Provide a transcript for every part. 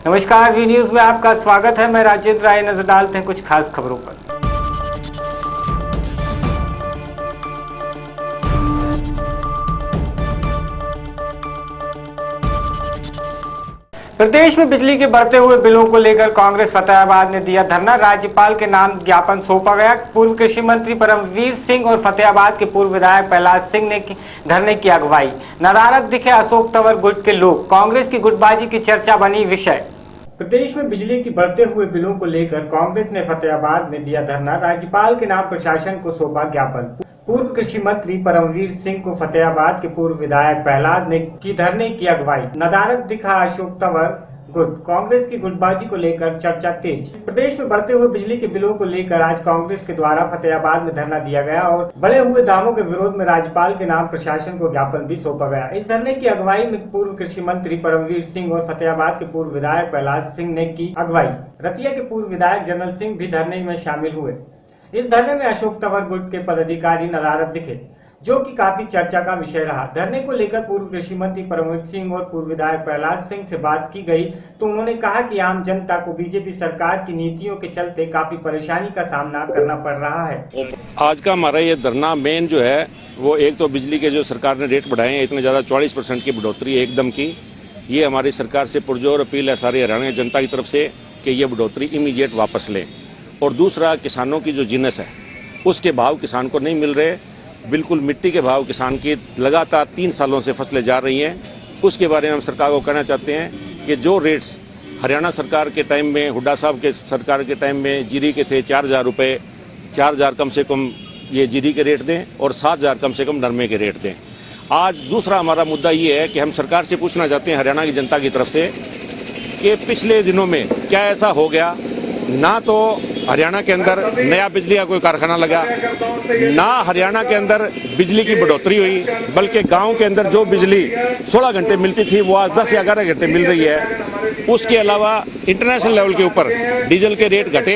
नमस्कार, V news में आपका स्वागत है। मैं राजेंद्र राय। नजर डालते हैं कुछ खास खबरों पर। प्रदेश में बिजली के बढ़ते हुए बिलों को लेकर कांग्रेस फतेहाबाद ने दिया धरना। राज्यपाल के नाम ज्ञापन सौंपा गया। पूर्व कृषि मंत्री परमवीर सिंह और फतेहाबाद के पूर्व विधायक प्रहलाद सिंह ने धरने की अगुवाई। नदारद दिखे अशोक तंवर गुट के लोग। कांग्रेस की गुटबाजी की चर्चा बनी विषय। प्रदेश में बिजली की बढ़ते हुए बिलों को लेकर कांग्रेस ने फतेहाबाद में दिया धरना। राज्यपाल के नाम प्रशासन को सौंपा ज्ञापन। पूर्व कृषि मंत्री परमवीर सिंह को फतेहाबाद के पूर्व विधायक प्रहलाद ने की धरने की अगुवाई। नदारद दिखा अशोक तंवर गुट। कांग्रेस की गुटबाजी को लेकर चर्चा तेज। प्रदेश में बढ़ते हुए बिजली के बिलों को लेकर आज कांग्रेस के द्वारा फतेहाबाद में धरना दिया गया और बढ़े हुए दामों के विरोध में राज्यपाल के नाम प्रशासन को ज्ञापन भी सौंपा गया। इस धरने की अगुवाई में पूर्व कृषि मंत्री परमवीर सिंह और फतेहाबाद के पूर्व विधायक प्रहलाद सिंह ने की अगुवाई। रतिया के पूर्व विधायक जनरल सिंह भी धरने में शामिल हुए। इस धरने में अशोक तंवर गुट के पदाधिकारी नदारद दिखे, जो कि काफी चर्चा का विषय रहा। धरने को लेकर पूर्व कृषि मंत्री परमवीर सिंह और पूर्व विधायक प्रहलाद सिंह से बात की गई तो उन्होंने कहा कि आम जनता को बीजेपी सरकार की नीतियों के चलते काफी परेशानी का सामना करना पड़ रहा है। आज का हमारा ये धरना मेन जो है वो एक तो बिजली के जो सरकार ने रेट बढ़ाए हैं, इतने ज़्यादा 40% की बढ़ोतरी है एकदम की। ये हमारी सरकार से पुरजोर अपील है सारी हरियाणा जनता की तरफ से कि ये बढ़ोतरी इमीडिएट वापस लें। और दूसरा, किसानों की जो जिन्नस है उसके भाव किसान को नहीं मिल रहे। बिल्कुल मिट्टी के भाव किसान की लगातार 3 सालों से फसलें जा रही हैं। उसके बारे में हम सरकार को कहना चाहते हैं कि जो रेट्स हरियाणा सरकार के टाइम में, हुड्डा साहब के सरकार के टाइम में जीरी के थे 4,000 रुपये, 4,000 कम से कम ये जीरी के रेट दें और 7,000 कम से कम नरमे के रेट दें। आज दूसरा हमारा मुद्दा ये है कि हम सरकार से पूछना चाहते हैं हरियाणा की जनता की तरफ से कि पिछले दिनों में क्या ऐसा हो गया, ना तो हरियाणा के अंदर नया बिजली का कोई कारखाना लगा, ना हरियाणा के अंदर बिजली की बढ़ोतरी हुई, बल्कि गांव के अंदर जो बिजली 16 घंटे मिलती थी वो आज 10 या 11 घंटे मिल रही है। उसके अलावा इंटरनेशनल लेवल के ऊपर डीजल के रेट घटे,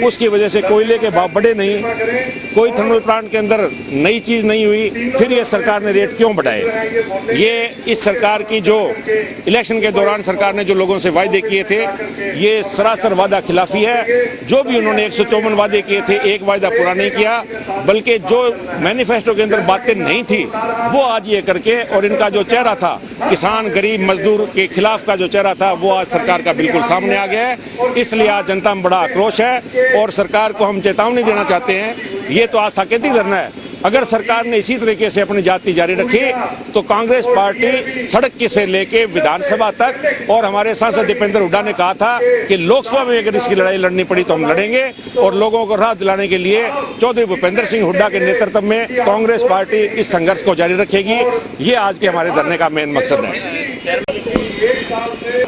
उसकी वजह से कोयले के भाव बढ़े नहीं, कोई थर्मल प्लांट के अंदर नई चीज़ नहीं हुई। फिर ये सरकार ने रेट क्यों बढ़ाए? ये इस सरकार की जो इलेक्शन के दौरान सरकार ने जो लोगों से वायदे किए थे, ये सरासर वादा खिलाफी है। जो भी उन्होंने 154 वादे किए थे, एक वायदा पूरा नहीं किया, बल्कि जो मैनिफेस्टो के अंदर बातें नहीं थी वो आज ये करके, और इनका जो चेहरा था किसान गरीब मजदूर के खिलाफ का जो चेहरा था वो आज सरकार का बिल्कुल सामने आ गया है। इसलिए आज जनता में बड़ा आक्रोश है और सरकार को हम चेतावनी देना चाहते हैं। ये तो आज साकेतिक धरना है। अगर सरकार ने इसी तरीके से अपनी जाति जारी रखी तो कांग्रेस पार्टी सड़क के से लेके विधानसभा तक, और हमारे सांसद दीपेंद्र हुड्डा ने कहा था कि लोकसभा में अगर इसकी लड़ाई लड़नी पड़ी तो हम लड़ेंगे। और लोगों को राहत दिलाने के लिए चौधरी भूपेंद्र सिंह हुड्डा के नेतृत्व में कांग्रेस पार्टी इस संघर्ष को जारी रखेगी। ये आज के हमारे धरने का मेन मकसद है।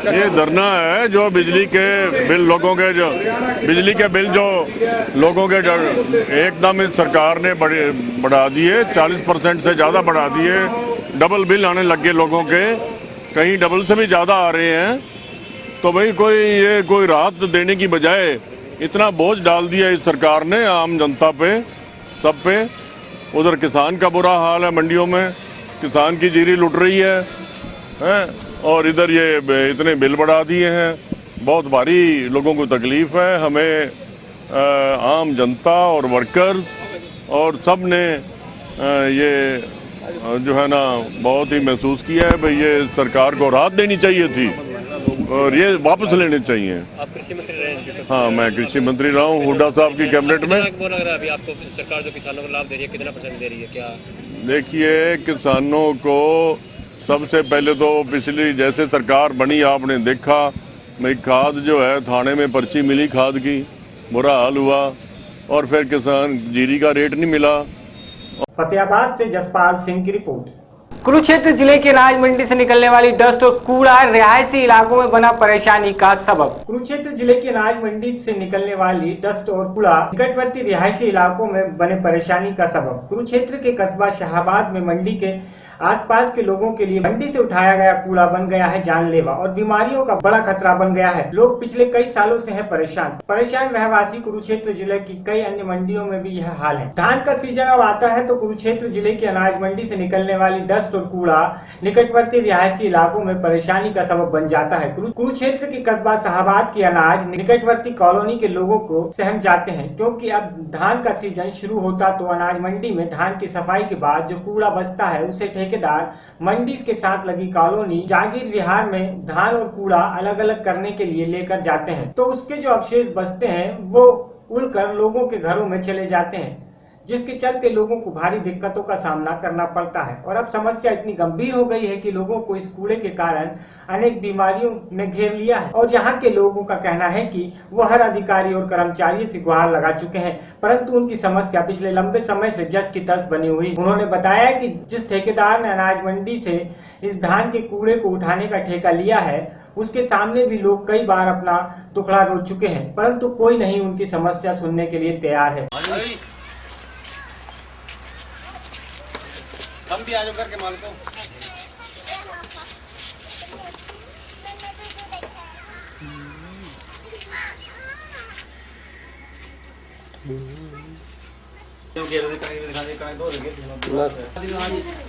ये धरना है जो बिजली के बिल लोगों के जो बिजली के बिल जो लोगों के एकदम इस सरकार ने बढ़ा दिए, 40% से ज़्यादा बढ़ा दिए। डबल बिल आने लग गए लोगों के, कहीं डबल से भी ज़्यादा आ रहे हैं। तो भाई कोई राहत देने की बजाय इतना बोझ डाल दिया इस सरकार ने आम जनता पे, सब पे। उधर किसान का बुरा हाल है, मंडियों में किसान की जीरी लुट रही है, और इधर ये इतने बिल बढ़ा दिए हैं। बहुत भारी लोगों को तकलीफ़ है। हमें आम जनता और वर्कर्स और सब ने ये जो है ना बहुत ही महसूस किया है। भाई ये सरकार को राहत देनी चाहिए थी और ये वापस लेने चाहिए। आप कृषि मंत्री रहे हैं? हाँ, मैं कृषि मंत्री रहा हूँ हुड्डा साहब की कैबिनेट में। वो लग रहा है अभी आपको सरकार जो किसानों को लाभ दे रही है, कितना % दे रही है? क्या देखिए, किसानों को सबसे पहले तो पिछली जैसे सरकार बनी आपने देखा, भाई खाद जो है थाने में पर्ची मिली खाद की, बुरा हाल हुआ, और फिर किसान जीरी का रेट नहीं मिला। फतेहाबाद से जसपाल सिंह की रिपोर्ट। कुरुक्षेत्र जिले के अनाज मंडी से निकलने वाली डस्ट और कूड़ा रिहायशी इलाकों में बना परेशानी का सबब। कुरुक्षेत्र जिले के अनाज मंडी से निकलने वाली डस्ट और कूड़ा निकटवर्ती रिहायशी इलाकों में बने परेशानी का सबब। कुरुक्षेत्र के कस्बा शाहाबाद में मंडी के आसपास के लोगों के लिए मंडी से उठाया गया कूड़ा बन गया है जानलेवा और बीमारियों का बड़ा खतरा बन गया है। लोग पिछले कई सालों से हैं परेशान रहवासी कुरुक्षेत्र जिले की कई अन्य मंडियों में भी यह हाल है। धान का सीजन अब आता है तो कुरुक्षेत्र जिले की अनाज मंडी से निकलने वाली डस्ट और कूड़ा निकटवर्ती रिहायशी इलाकों में परेशानी का सबब बन जाता है। कुरुक्षेत्र के कस्बा शाहाबाद की अनाज निकटवर्ती कॉलोनी के लोगों को सहम जाते हैं, क्योंकि अब धान का सीजन शुरू होता तो अनाज मंडी में धान की सफाई के बाद जो कूड़ा बचता है उसे ठेकेदार मंडी के साथ लगी कॉलोनी जागीर विहार में धान और कूड़ा अलग अलग करने के लिए लेकर जाते हैं, तो उसके जो अवशेष बचते हैं वो उड़कर लोगों के घरों में चले जाते हैं, जिसके चलते लोगों को भारी दिक्कतों का सामना करना पड़ता है। और अब समस्या इतनी गंभीर हो गई है कि लोगों को इस कूड़े के कारण अनेक बीमारियों ने घेर लिया है और यहाँ के लोगों का कहना है कि वो हर अधिकारी और कर्मचारी से गुहार लगा चुके हैं, परंतु उनकी समस्या पिछले लंबे समय से जस की तस बनी हुई। उन्होंने बताया कि जिस ठेकेदार ने अनाज मंडी से इस धान के कूड़े को उठाने का ठेका लिया है उसके सामने भी लोग कई बार अपना दुखड़ा रो चुके हैं, परंतु कोई नहीं उनकी समस्या सुनने के लिए तैयार है। हम भी आज करके माल को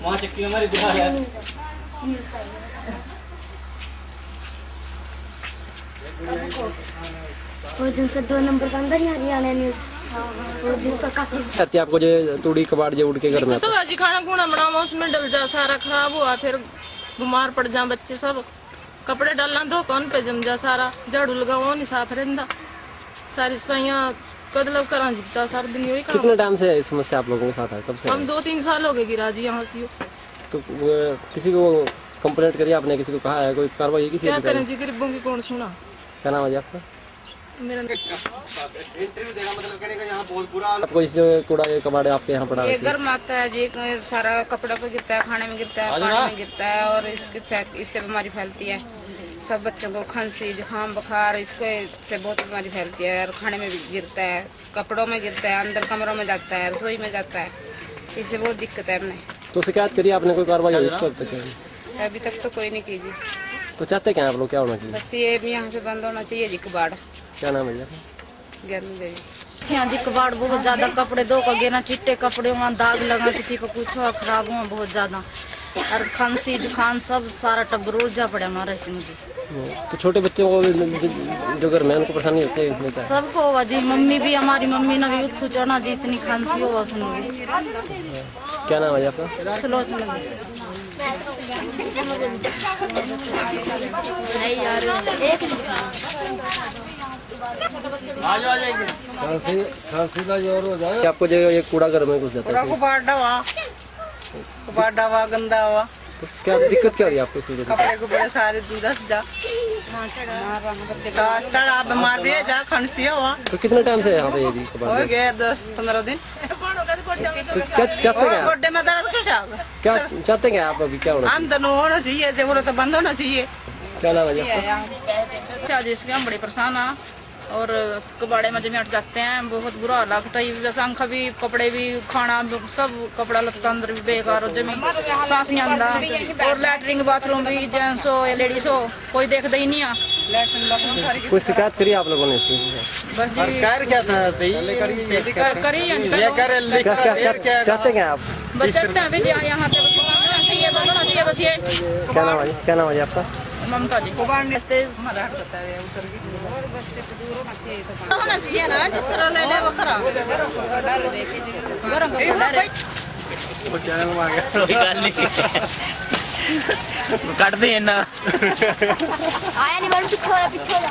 वहाँ चक्की हमारी बिहार है। वो जिनसे 2 नंबर का अंदर हरियाणा न्यूज वो जिसका काफी कहते आपको जो तूड़ी कबाड़ जो उड़ के घर में तो आज खाना खुना बनावा उसमें डल जा सारा खराब हुआ, फिर बीमार पड़ जा बच्चे सब। कपड़े डालना दो कौन पे जम जा सारा, झाड़ू लगाओ नहीं साफ रहता, सारी सफाइयाँ कदलब करा जीता सारा दिन यही काम। कितने टाइम से समस्या आप लोगों के साथ है, कब से? हम 2-3 साल हो गए गिरा जी यहाँ से। तो किसी को कंप्लेंट करिए आपने, किसी को कहा है, कोई कार्रवाई किसी? क्या करें जी, गरीबों की कौन सुना। क्या नाम है जी आपका? मेरा आपको इस जो कूड़ा कबाड़ आपके यहाँ पड़ा ये गर्म आता है जी, सारा कपड़ा पे गिरता है, खाने में गिरता है, पानी में गिरता है और इससे बीमारी फैलती है। सब बच्चों को खांसी जुकाम बुखार इससे बहुत बीमारी फैलती है और खाने में भी गिरता है, कपड़ों में गिरता है, अंदर कमरों में जाता है, रसोई में जाता है, इससे बहुत दिक्कत है हमें। तो शिकायत करिए आपने, कोई कार्रवाई इसको अभी तक तो कोई नहीं की जी। तो चाहते क्या आप लोग, क्या होना चाहिए? बस ये यहाँ से बंद होना चाहिए जी कबाड़। क्या नाम है? ज्ञानी देवी। यहाँ जी कबाड़ बहुत ज्यादा, कपड़े दो का गिरना, चिट्टे कपड़े वहाँ दाग लगा, किसी को कुछ हुआ खराब हुआ बहुत ज्यादा, और खांसी जुकाम सब सारा टब्बर उड़ जा पड़े हमारे से। मुझे तो छोटे बच्चों को जो घर में उनको परेशानी होती है? सबको हुआ जी, मम्मी भी, हमारी मम्मी ने भी उठू चढ़ना जी, इतनी खांसी हुआ सुनो। क्या नाम है आपका? सलोचना। आपको जो ये कूड़ा घर में घुस जाता है, कबाड़ डावा गंदा हुआ, तो क्या दिक्कत क्या रही है आपको? कपड़े कपड़े सारे धस जा, आप बीमार भी जा, खांसी हुआ। तो कितने टाइम से यहाँ पे ये कबाड़ हो गए 10-15 दिन। तो क्या चाहते हैं? गोड्डे में दर्द क्या चाहते हैं आप अभी, क्या होना चाहिए? आमदन होना चाहिए, जरूरत बंद होना चाहिए। क्या नाम है? जिसके हम बड़े परेशान हैं और कबाड़े में जमी हट जाते हैं, बहुत बुरा हाल लगता है। जैसे आंखा भी, कपड़े भी, खाना सब, कपड़ा लत्ता अंदर भी बेकार हो, जमी सांस नहीं आंदा, और लैटरिन बाथरूम भी जेंट्स हो या लेडीज हो कोई देखता ही नहीं है। कोई शिकायत करी आप लोगों ने? बस जी क्या था क्या चाहते हैं आप? बचते हैं भी यहाँ पे बनना चाहिए बस ये। क्या नाम है आपका? ममता जी। होना चाहिए ना, जिस तरह ले ले वो करा। काटते हैं ना। आया नहीं मैडम, पीछे हो जा।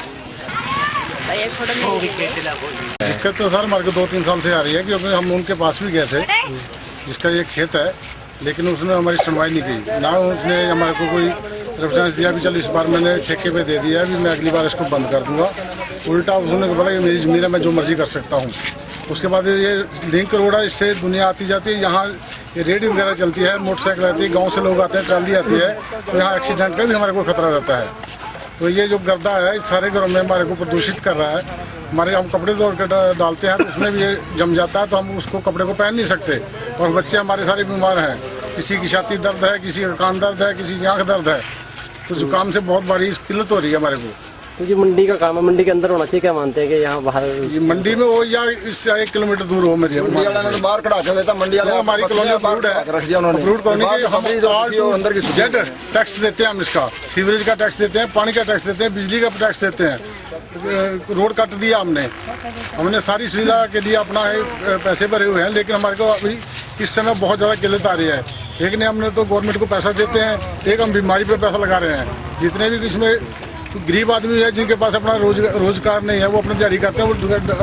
दिक्कत तो सर हमारे को 2-3 साल से आ रही है, क्योंकि हम उनके पास भी गए थे जिसका ये खेत है, लेकिन उसने हमारी सुनवाई नहीं की, ना उसने हमारे को कोई रेफरेंस दिया भी चल इस बार मैंने ठेके पे दे दिया है, भी मैं अगली बार इसको बंद कर दूंगा। उल्टा उसने बोला कि मेरी ज़मीन है, मैं जो मर्जी कर सकता हूँ। उसके बाद ये लिंक रोड है, इससे दुनिया आती जाती है, यहाँ ये रेडी वगैरह चलती है, मोटरसाइकिल आती है, गाँव से लोग आते हैं, ट्राली आती है, तो यहाँ एक्सीडेंट का भी हमारे को खतरा रहता है। तो ये जो गर्दा है सारे घरों में हमारे को प्रदूषित कर रहा है। हमारे हम कपड़े धो के डालते हैं तो उसमें भी ये जम जाता है, तो हम उसको कपड़े को पहन नहीं सकते, और बच्चे हमारे सारे बीमार हैं। किसी की छाती दर्द है, किसी का कान दर्द है, किसी की आँख दर्द है, तो जुकाम से बहुत बारी किल्लत हो रही है हमारे को। तो ये मंडी का काम है, मंडी के अंदर होना चाहिए, क्या मानते हैं कि यहाँ बाहर? ये मंडी में हो या इससे 1 किलोमीटर दूर हो मेरी बाहर खड़ा कर देता मंडी वाला। हमारी कॉलोनी अप्रूव्ड है, अप्रूव्ड कॉलोनी के हम अंदर की जेड टैक्स देते हैं, हम इसका सीवरेज का टैक्स देते हैं, पानी का टैक्स देते हैं, बिजली का टैक्स देते हैं, रोड काट दिया हमने सारी सुविधा के लिए अपना पैसे भरे हुए हैं, लेकिन हमारे को अभी इस समय बहुत ज़्यादा किल्लत आ रही है। एक ने हमने तो गवर्नमेंट को पैसा देते हैं, एक हम बीमारी पे पैसा लगा रहे हैं। जितने भी इसमें गरीब आदमी है जिनके पास अपना रोजगार नहीं है, वो अपनी दिहाड़ी करते हैं, वो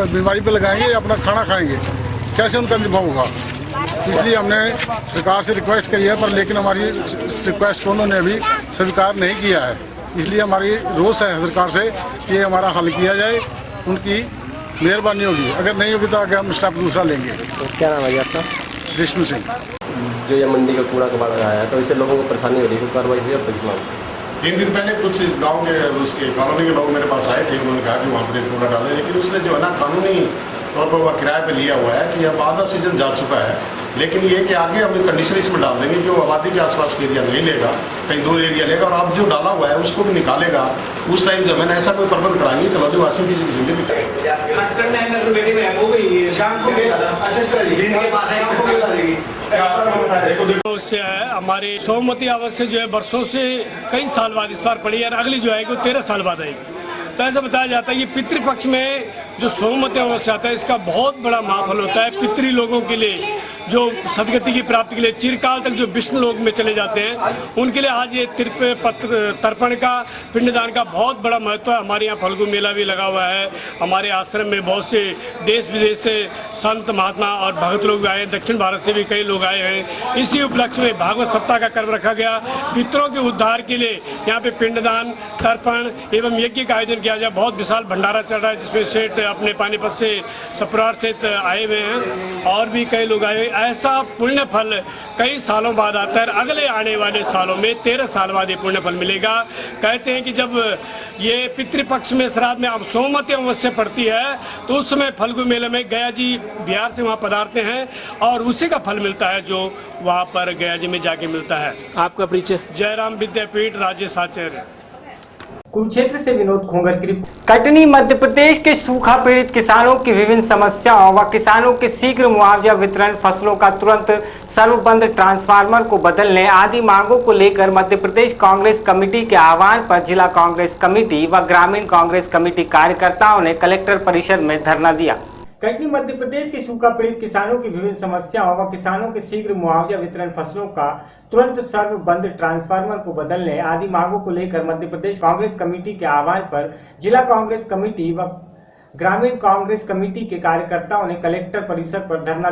बीमारी पे लगाएंगे या अपना खाना खाएंगे, कैसे उनका निर्वाह होगा? इसलिए हमने सरकार से रिक्वेस्ट करी है, पर लेकिन हमारी रिक्वेस्ट को उन्होंने अभी स्वीकार नहीं किया है। इसलिए हमारी रोष है सरकार से कि हमारा हल किया जाए, उनकी मेहरबानी होगी। अगर नहीं होगी तो आगे हम स्टेप दूसरा लेंगे। तो क्या नाम है आपका? रेशमी सिंह। जो ये मंडी का कूड़ा कबाड़ा आया है, तो इससे लोगों को परेशानी हो रही है, कार्रवाई हुई है? 3 दिन पहले कुछ गांव के उसके कॉलोनी के लोग मेरे पास आए थे, उन्होंने कहा कि वहाँ पर कूड़ा डालें, लेकिन उसने जो है ना कानूनी तौर पर वह किराए पे लिया हुआ है कि अब आधा सीजन जा चुका है, लेकिन ये कि आगे हम कंडीशन इसमें डाल देंगे कि वो आबादी के आसपास के एरिया नहीं लेगा, कहीं दूर एरिया लेगा, और अब जो डाला हुआ है उसको भी निकालेगा। उस टाइम जब मैंने ऐसा कोई प्रबंध कराएंगे कॉलोनी वासियों की जिम्मेदारी से है। हमारे सोमवती अमावस्या जो है वर्षों से कई साल बाद इस बार पड़ी है, और अगली जो आएगी वो 13 साल बाद आएगी। तो ऐसा बताया जाता है कि पितृपक्ष में जो सोमवती अमावस्या आता है, इसका बहुत बड़ा महाफल होता है पितृ लोगों के लिए, जो सदगति की प्राप्ति के लिए चिरकाल तक जो विष्णु लोक में चले जाते हैं, उनके लिए आज ये तर्पण का, पिंडदान का बहुत बड़ा महत्व है। हमारे यहाँ फल्गु मेला भी लगा हुआ है। हमारे आश्रम में बहुत से देश विदेश से संत महात्मा और भगत लोग आए हैं, दक्षिण भारत से भी कई लोग आए हैं। इसी उपलक्ष्य में भागवत सप्ताह का कर्म रखा गया। पितरों के उद्धार के लिए यहाँ पे पिंडदान, तर्पण एवं यज्ञ का आयोजन किया जाए। बहुत विशाल भंडारा चल रहा है, जिसमें सेठ अपने पानीपत से, सप्रार से आए हुए हैं, और भी कई लोग आए। ऐसा पुण्य फल कई सालों बाद आता है। अगले आने वाले सालों में 13 साल बाद ये पुण्य फल मिलेगा। कहते हैं कि जब ये पितृपक्ष में श्राद्ध में अब सोमवती अमावस्या पड़ती है, तो उस समय फल्गु मेले में गया जी बिहार से वहाँ पधारते हैं, और उसी का फल मिलता है जो वहाँ पर गया जी में जाके मिलता है। आपका परिचय? जयराम विद्यापीठ, राजेश आचार्य, कुरुक्षेत्र से विनोद खोंगर की रिपोर्ट। कटनी मध्य प्रदेश के सूखा पीड़ित किसानों की विभिन्न समस्याओं व किसानों के शीघ्र मुआवजा वितरण, फसलों का तुरंत सर्वबंध ट्रांसफार्मर को बदलने आदि मांगों को लेकर मध्य प्रदेश कांग्रेस कमेटी के आह्वान पर जिला कांग्रेस कमेटी व ग्रामीण कांग्रेस कमेटी कार्यकर्ताओं ने कलेक्टर परिसर में धरना दिया। कटनी मध्य प्रदेश के सूखा पीड़ित किसानों की विभिन्न समस्याओं व किसानों के शीघ्र मुआवजा वितरण, फसलों का तुरंत सर्वबंध ट्रांसफार्मर को बदलने आदि मांगों को लेकर मध्य प्रदेश कांग्रेस कमेटी के आह्वान पर जिला कांग्रेस कमेटी व ग्रामीण कांग्रेस कमेटी के कार्यकर्ताओं ने कलेक्टर परिसर पर धरना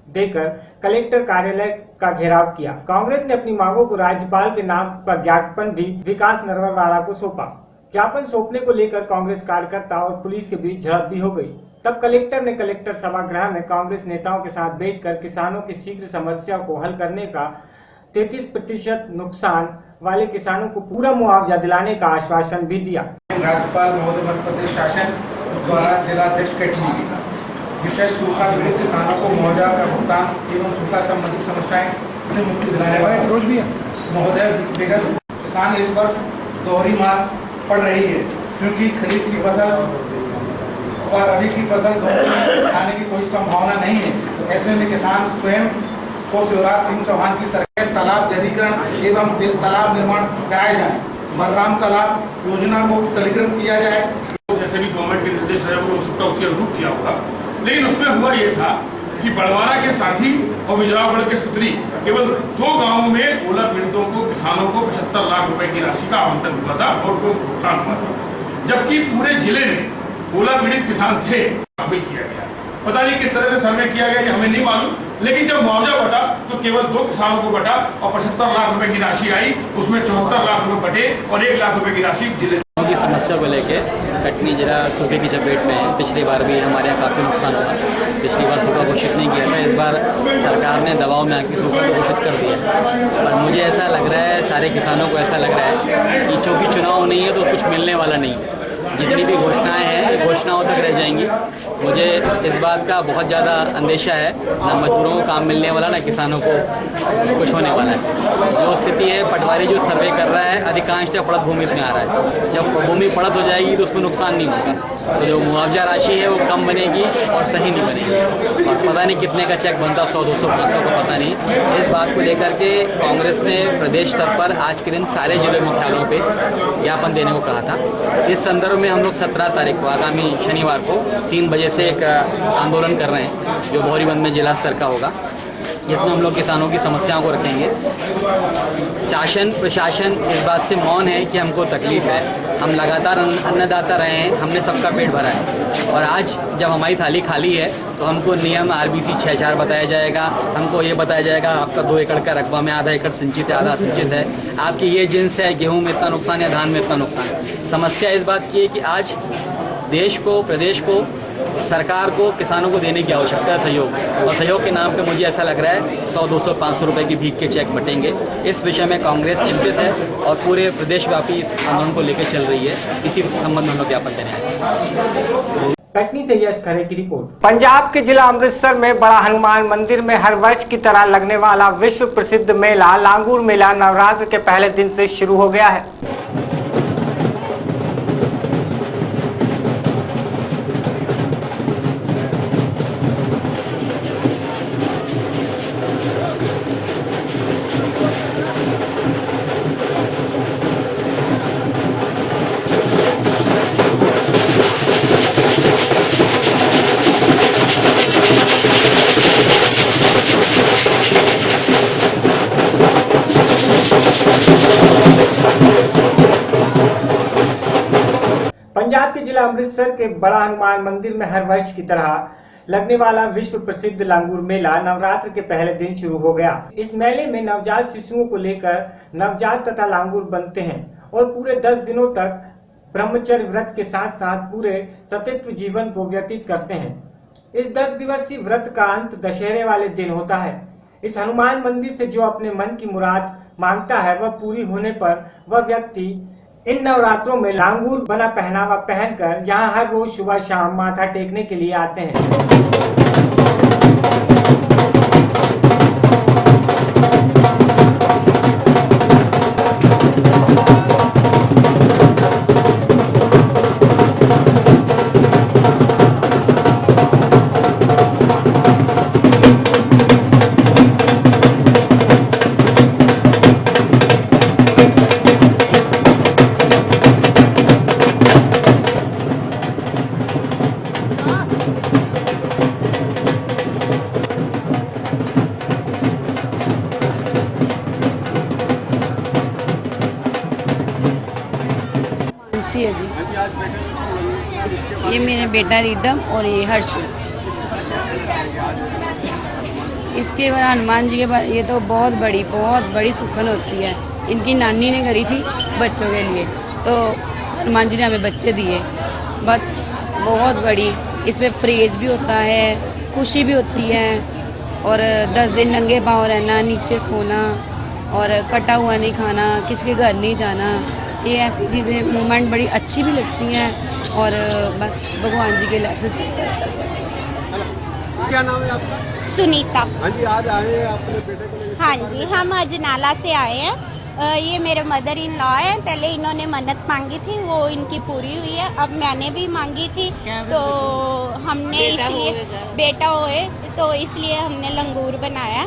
देकर कलेक्टर कार्यालय का घेराव किया। कांग्रेस ने अपनी मांगों को राज्यपाल के नाम पर ज्ञापन भी विकास नरवरवाला को सौंपा। ज्ञापन सौंपने को लेकर कांग्रेस कार्यकर्ता और पुलिस के बीच झड़प भी हो गई। तब कलेक्टर ने कलेक्टर सभागृह में कांग्रेस नेताओं के साथ बैठकर किसानों की शीघ्र समस्या को हल करने का 33% नुकसान वाले किसानों को पूरा मुआवजा दिलाने का आश्वासन भी दिया। राज्यपाल महोदय मध्य प्रदेश शासन द्वारा जिलाध्यक्ष कटनी विषय सूखा पीड़ित किसानों को मुआवजा का भुगतान एवं सूखा संबंधित समस्याएं से मुक्ति दिलाने वाले महोदय विगत किसान इस वर्ष दोहरी मार पड़ रही है, क्योंकि खरीफ की फसल और रबी की फसल खाने की कोई संभावना नहीं है। ऐसे में किसान स्वयं को शिवराज सिंह चौहान की सरकार तालाब गहरीकरण एवं तालाब निर्माण कराया जाए, बलराम तालाब योजना को सरलीकृत किया जाए। जैसे भी गवर्नमेंट के निर्देश है वो उसका उसी अनुरूप किया होगा, लेकिन उसमें हुआ ये था कि बड़वारा के साथी और बिजरावगढ़ के सुतरी केवल 2 गांवों में ओला पीड़ितों को, किसानों को 75 लाख रुपए की राशि का आवंटन हुआ था और उनको भुगतान हुआ था, जबकि पूरे जिले में ओला पीड़ित किसान थे। शामिल किया गया, पता नहीं किस तरह से सर्वे किया गया, ये हमें नहीं मालूम, लेकिन जब मुआवजा बटा तो केवल 2 किसानों को बटा और 75 लाख रुपए की राशि आई, उसमें 74 लाख रुपए बटे और 1 लाख रुपए की राशि जिले की समस्या को लेके कटनी जिला सूखे की चपेट में है। पिछली बार भी हमारे यहाँ काफ़ी नुकसान हुआ। पिछली बार सूखा घोषित नहीं किया था, इस बार सरकार ने दबाव में आके सूखा घोषित कर दिया। और मुझे ऐसा लग रहा है, सारे किसानों को ऐसा लग रहा है कि चूँकि चुनाव नहीं है तो कुछ मिलने वाला नहीं है। जितनी भी घोषणाएं हैं ये घोषणाओं तक रह जाएंगी। मुझे इस बात का बहुत ज़्यादा अंदेशा है, ना मजदूरों को काम मिलने वाला, ना किसानों को कुछ होने वाला है। जो स्थिति है, पटवारी जो सर्वे कर रहा है अधिकांशतः पड़त भूमि में आ रहा है। जब भूमि पड़त हो जाएगी तो उसमें नुकसान नहीं होगा, तो जो मुआवजा राशि है वो कम बनेगी और सही नहीं बनेगी। और पता नहीं कितने का चेक बनता, 100, 200, 500 का पता नहीं। इस बात को लेकर के कांग्रेस ने प्रदेश स्तर पर आज के दिन सारे जिले मुख्यालयों पे ज्ञापन देने को कहा था। इस संदर्भ में हम लोग 17 तारीख को, आगामी शनिवार को 3 बजे से एक आंदोलन कर रहे हैं, जो भौरीबंद में जिला स्तर का होगा, जिसमें हम लोग किसानों की समस्याओं को रखेंगे। शासन प्रशासन इस बात से मौन है कि हमको तकलीफ है। हम लगातार अन्नदाता रहे हैं, हमने सबका पेट भरा है, और आज जब हमारी थाली खाली है तो हमको नियम RBC 6-4 बताया जाएगा। हमको ये बताया जाएगा आपका 2 एकड़ का रकबा में आधा एकड़ सिंचित है, आधा सिंचित है, आपकी ये जिन्स है, गेहूँ में इतना नुकसान या धान में इतना नुकसान। समस्या इस बात की है कि आज देश को, प्रदेश को, सरकार को, किसानों को देने की आवश्यकता है सहयोग, और सहयोग के नाम पे मुझे ऐसा लग रहा है 100, 200, 500 रुपए की भीख के चेक बटेंगे। इस विषय में कांग्रेस चिंतित है और पूरे प्रदेशव्यापी इस आंदोलन को लेकर चल रही है। इसी संबंध में हम लोग ज्ञापन देने आए। कटनी से यश खरे की रिपोर्ट। पंजाब के जिला अमृतसर में बड़ा हनुमान मंदिर में हर वर्ष की तरह लगने वाला विश्व प्रसिद्ध मेला लांगूर मेला नवरात्र के पहले दिन से शुरू हो गया है। पंजाब के जिला अमृतसर के बड़ा हनुमान मंदिर में हर वर्ष की तरह लगने वाला विश्व प्रसिद्ध लांगूर मेला नवरात्र के पहले दिन शुरू हो गया। इस मेले में नवजात शिशुओं को लेकर नवजात तथा लांगूर बनते हैं और पूरे 10 दिनों तक ब्रह्मचर्य व्रत के साथ साथ पूरे सतत्व जीवन को व्यतीत करते हैं। इस 10 दिवसीय व्रत का अंत दशहरे वाले दिन होता है। इस हनुमान मंदिर से जो अपने मन की मुराद मांगता है वह पूरी होने पर वह व्यक्ति इन नवरात्रों में लांगूर बना पहनावा पहनकर यहाँ हर रोज सुबह शाम माथा टेकने के लिए आते हैं। है जी, ये मेरा बेटा रिदम और ये हर्ष। इसके बाद हनुमान जी के बाद ये तो बहुत बड़ी सुखन होती है। इनकी नानी ने करी थी बच्चों के लिए, तो हनुमान जी ने हमें बच्चे दिए। बहुत बड़ी इसमें प्रेज भी होता है, खुशी भी होती है, और 10 दिन नंगे पाँव रहना, नीचे सोना और कटा हुआ नहीं खाना, किसी के घर नहीं जाना। ये ऐसी चीज़ें मूवमेंट बड़ी अच्छी भी लगती हैं, और बस भगवान जी के लहर से चलता रहता है। क्या नाम है आपका? सुनीता। हाँ जी, आज आए हैं अपने बेटे को लेकर? हाँ जी, हम अजनाला से आए हैं। ये मेरे मदर इन लॉ है। पहले इन्होंने मन्नत मांगी थी, वो इनकी पूरी हुई है। अब मैंने भी मांगी थी, तो हमने इसलिए बेटा हुए तो इसलिए हमने लंगूर बनाया।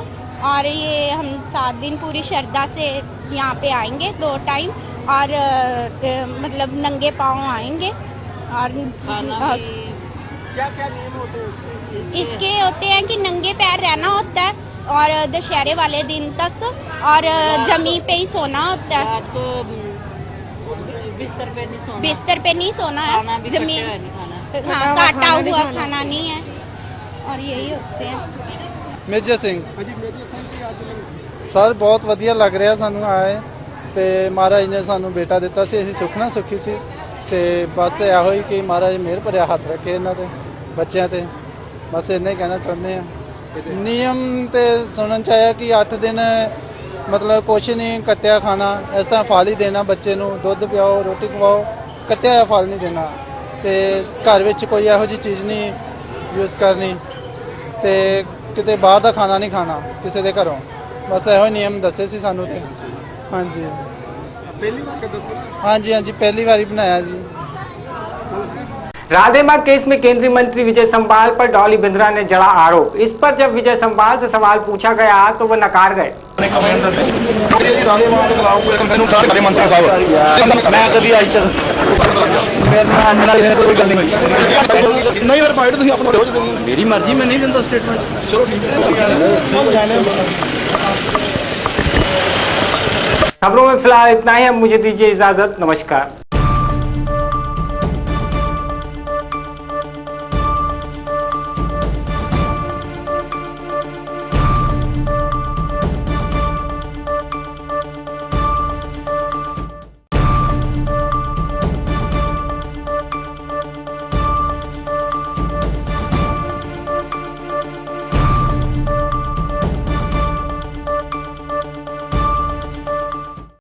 और ये हम 7 दिन पूरी श्रद्धा से यहाँ पे आएंगे 2 टाइम, और मतलब नंगे पाँव आएंगे। और क्या क्या नियम होते हैं इसके होते हैं कि नंगे पैर रहना होता है, और दशहरे वाले दिन तक, और जमीन पे ही सोना होता है। बिस्तर पे नहीं सोना है, जमीन, हाँ, काटा हुआ खाना नहीं है, और यही होते हैं। मेजर ਸਿੰਘ ਸਰ ਬਹੁਤ ਵਧੀਆ ਲੱਗ ਰਿਹਾ ਸਾਨੂੰ ਆਏ ਤੇ ਮਹਾਰਾਜ ਨੇ ਸਾਨੂੰ ਬੇਟਾ ਦਿੱਤਾ ਸੀ, ਅਸੀਂ ਸੁਖਣਾ ਸੁਖੀ ਸੀ ਤੇ ਬਸ ਇਹੋ ਹੀ ਕਿ ਮਹਾਰਾਜ ਮਿਹਰ ਭਰਿਆ ਹੱਥ ਰੱਖੇ ਇਹਨਾਂ ਤੇ ਬੱਚਿਆਂ ਤੇ, ਬਸ ਇੰਨਾ ਹੀ ਕਹਿਣਾ ਚਾਹੁੰਦੇ ਆ। ਨਿਯਮ ਤੇ ਸੁਣਨ ਚ ਆਇਆ ਕਿ 8 ਦਿਨ ਮਤਲਬ ਕੁਛ ਨਹੀਂ ਕੱਟਿਆ ਖਾਣਾ, ਇਸ ਤਰ੍ਹਾਂ ਫਲ ਹੀ ਦੇਣਾ ਬੱਚੇ ਨੂੰ, ਦੁੱਧ ਪਿਆਓ, ਰੋਟੀ ਖਵਾਓ, ਕੱਟਿਆ ਹੋਇਆ ਫਲ ਨਹੀਂ ਦੇਣਾ ਤੇ ਘਰ ਵਿੱਚ ਕੋਈ ਇਹੋ ਜਿਹੀ ਚੀਜ਼ ਨਹੀਂ ਯੂਜ਼ ਕਰਨੀ ਤੇ ਕਿਤੇ ਬਾਹਰ ਦਾ ਖਾਣਾ ਨਹੀਂ ਖਾਣਾ ਕਿਸੇ ਦੇ ਘਰੋਂ। ਬਸ ਇਹੋ ਹੀ ਨਿਯਮ ਦੱਸੇ ਸੀ ਸਾਨੂੰ ਤੇ। ਹਾਂਜੀ पहली बार का दस ਹਾਂਜੀ ਹਾਂਜੀ ਪਹਿਲੀ ਵਾਰੀ ਬਣਾਇਆ ਜੀ। राधेमार्ग केस में केंद्रीय मंत्री विजय संबाल पर डॉली बिंद्रा ने जड़ा आरोप। इस पर जब विजय संबाल से सवाल पूछा गया तो वो नकार गए। मेरी मर्जी में नहीं देता स्टेटमेंट। चलो खबरों में फिलहाल इतना ही। अब मुझे दीजिए इजाजत। नमस्कार।